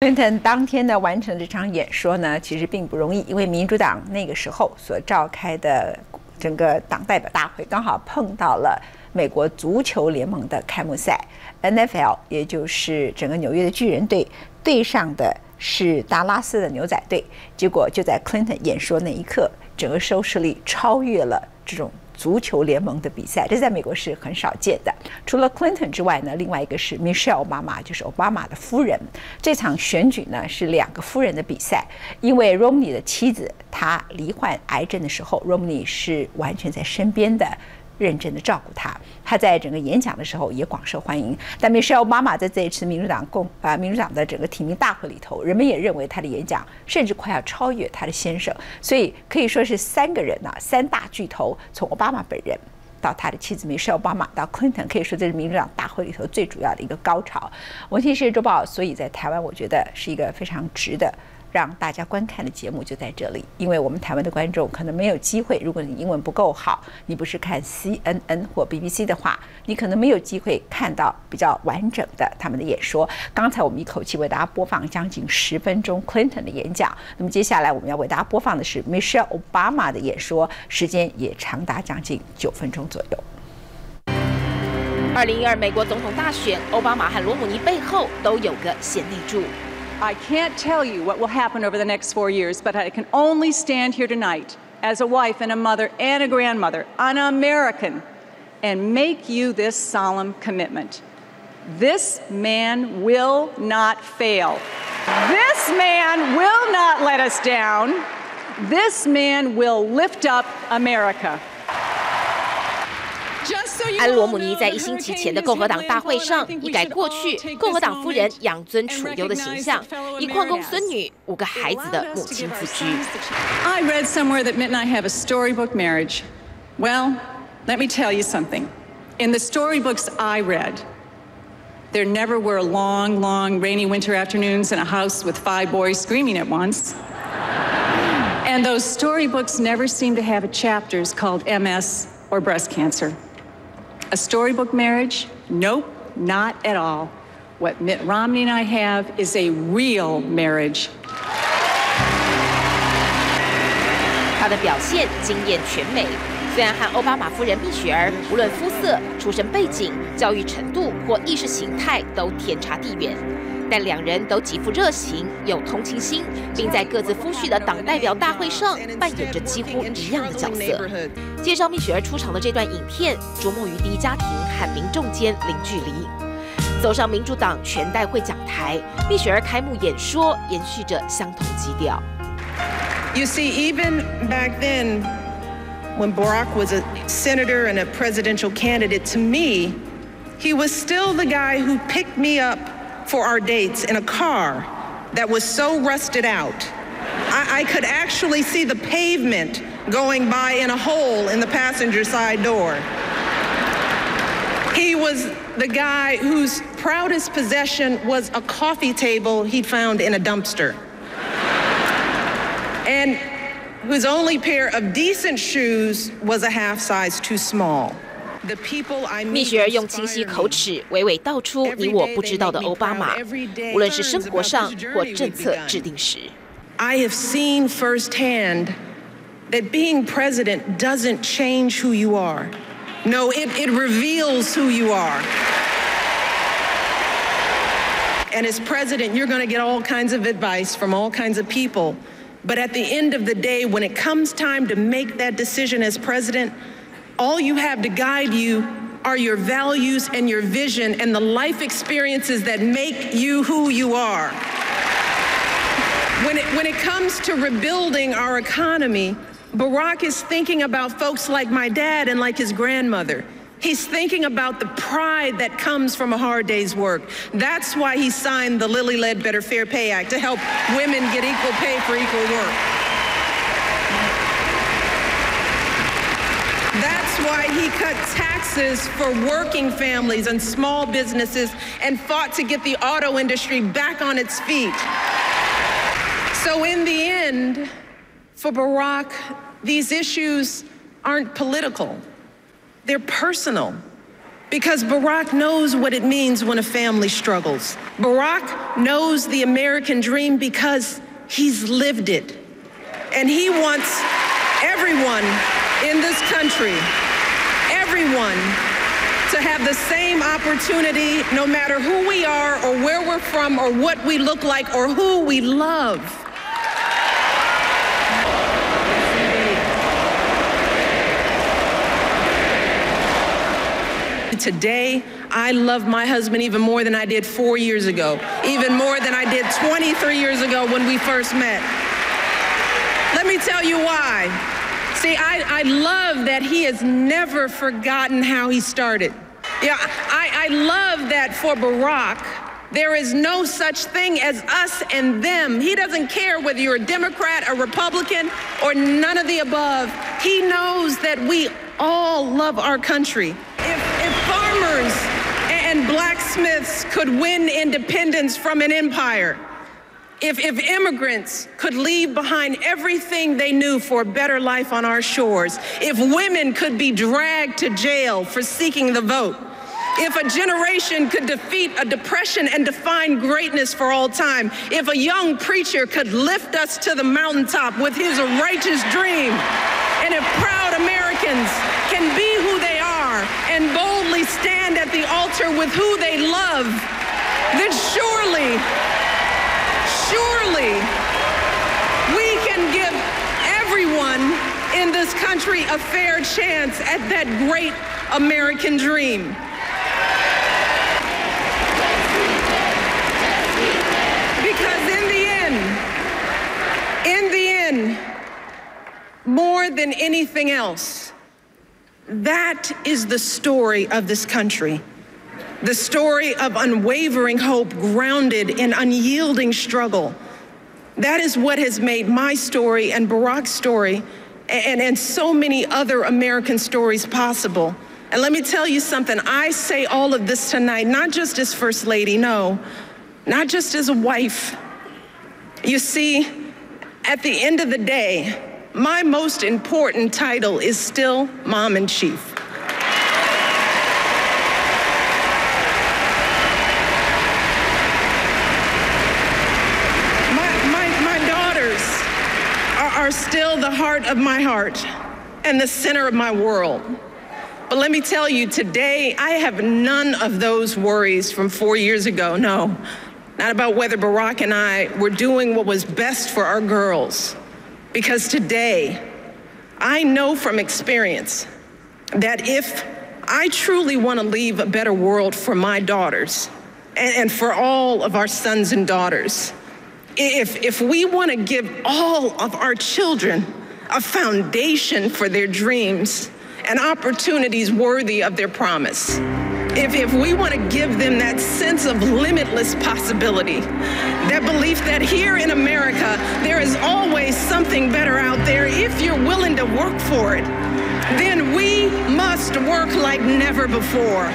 Clinton 当天呢完成这场演说呢，其实并不容易，因为民主党那个时候所召开的整个党代表大会刚好碰到了美国足球联盟的开幕赛 NFL， 也就是整个纽约的巨人队对上的是达拉斯的牛仔队，结果就在 Clinton 演说那一刻，整个收视率超越了这种足球联盟的比赛，这在美国是很少见的。除了 Clinton 之外呢，另外一个是 Michelle 奥巴马，就是奥巴马的夫人。这场选举呢是2个夫人的比赛，因为 Romney 的妻子她罹患癌症的时候 ，Romney 是完全在身边的。认真的照顾他，他在整个演讲的时候也广受欢迎。但 Michelle 奥巴马在这一次民主党的整个提名大会里头，人们也认为他的演讲甚至快要超越他的先生，所以可以说是3个人3大巨头，从奥巴马本人到他的妻子 Michelle 奥巴马到 Clinton， 可以说这是民主党大会里头最主要的一个高潮。文茜世界周报，所以在台湾我觉得是一个非常值得让大家观看的节目就在这里，因为我们台湾的观众可能没有机会，如果你英文不够好，你不是看 CNN 或 BBC 的话，你可能没有机会看到比较完整的他们的演说。刚才我们一口气为大家播放将近10分钟 Clinton 的演讲，那么接下来我们要为大家播放的是 Michelle 奥巴马的演说，时间也长达将近9分钟左右。2012美国总统大选，奥巴马和罗姆尼背后都有个贤内助。I can't tell you what will happen over the next 4 years, but I can only stand here tonight as a wife and a mother and a grandmother, an American, and make you this solemn commitment. This man will not fail. This man will not let us down. This man will lift up America.安罗姆尼在1星期前的共和党大会上，一改过去共和党夫人养尊处优的形象，以矿工孙女、5个孩子的母亲自居。I read somewhere that Mitt and I have a storybook marriage. Well, let me tell you something. In the storybooks I read, there never were long, long rainy winter afternoons in a house with 5 boys screaming at once. And those storybooks never seem to have chapters called MS or breast cancer.A storybook marriage? Nope, not at all. What Mitt Romney and I have is a real marriage. 他的表现惊艳全美，虽然和奥巴马夫人蜜雪儿无论肤色、出身背景、教育程度或意识形态都天差地远，但2人都极富热情、有同情心，并在各自夫婿的党代表大会上扮演着几乎一样的角色。介绍蜜雪儿出场的这段影片，着墨于第一家庭和民众间零距离。走上民主党全代会讲台，蜜雪儿开幕演说延续着相同基调。You see, even back then, when Barack was a senator and a presidential candidate, to me, he was still the guy who picked me up.For our dates in a car that was so rusted out, I could actually see the pavement going by in a hole in the passenger side door. He was the guy whose proudest possession was a coffee table he'd found in a dumpster, and whose only pair of decent shoes was a half size too small.蜜雪儿用清晰口齿娓娓道出你我不知道的奥巴马，无论是生活上或政策制定时。I have seen firsthand that being president doesn't change who you are. No, it reveals who you are. And as president, you're going to get all kinds of advice from all kinds of people. But at the end of the day, when it comes time to make that decision as president, all you have to guide you are your values and your vision and the life experiences that make you who you are. When it comes to rebuilding our economy, Barack is thinking about folks like my dad and like his grandmother. He's thinking about the pride that comes from a hard day's work. That's why he signed the Lilly Ledbetter Fair Pay Act to help women get equal pay for equal work. That's why he cut taxes for working families and small businesses and fought to get the auto industry back on its feet. So in the end, for Barack, these issues aren't political. They're personal. Because Barack knows what it means when a family struggles. Barack knows the American dream because he's lived it. And he wants everyone in this country, everyone, to have the same opportunity no matter who we are or where we're from or what we look like or who we love. Today, I love my husband even more than I did 4 years ago, even more than I did 23 years ago when we first met. Let me tell you why. See, I love that he has never forgotten how he started. Yeah, I love that for Barack, there is no such thing as us and them. He doesn't care whether you're a Democrat, a Republican, or none of the above. He knows that we all love our country. If farmers and blacksmiths could win independence from an empire, if immigrants could leave behind everything they knew for a better life on our shores, if women could be dragged to jail for seeking the vote, if a generation could defeat a depression and define greatness for all time, if a young preacher could lift us to the mountaintop with his righteous dream, and if proud Americans can be who they are and boldly stand at the altar with who they love, then surely we can give everyone in this country a fair chance at that great American dream. Because in the end, more than anything else, that is the story of this country. The story of unwavering hope grounded in unyielding struggle. That is what has made my story and Barack's story and so many other American stories possible. And let me tell you something, I say all of this tonight, not just as First Lady, no, not just as a wife. You see, at the end of the day, my most important title is still Mom-in-Chief. My daughters are still the heart of my heart and the center of my world. But let me tell you, today, I have none of those worries from 4 years ago, no. Not about whether Barack and I were doing what was best for our girls. Because today, I know from experience that if I truly want to leave a better world for my daughters and for all of our sons and daughters, if we want to give all of our children a foundation for their dreams and opportunities worthy of their promise, if we want to give them that sense of limitless possibility, that belief that here in America, there is always something better out there if you're willing to work for it, then we must work like never before.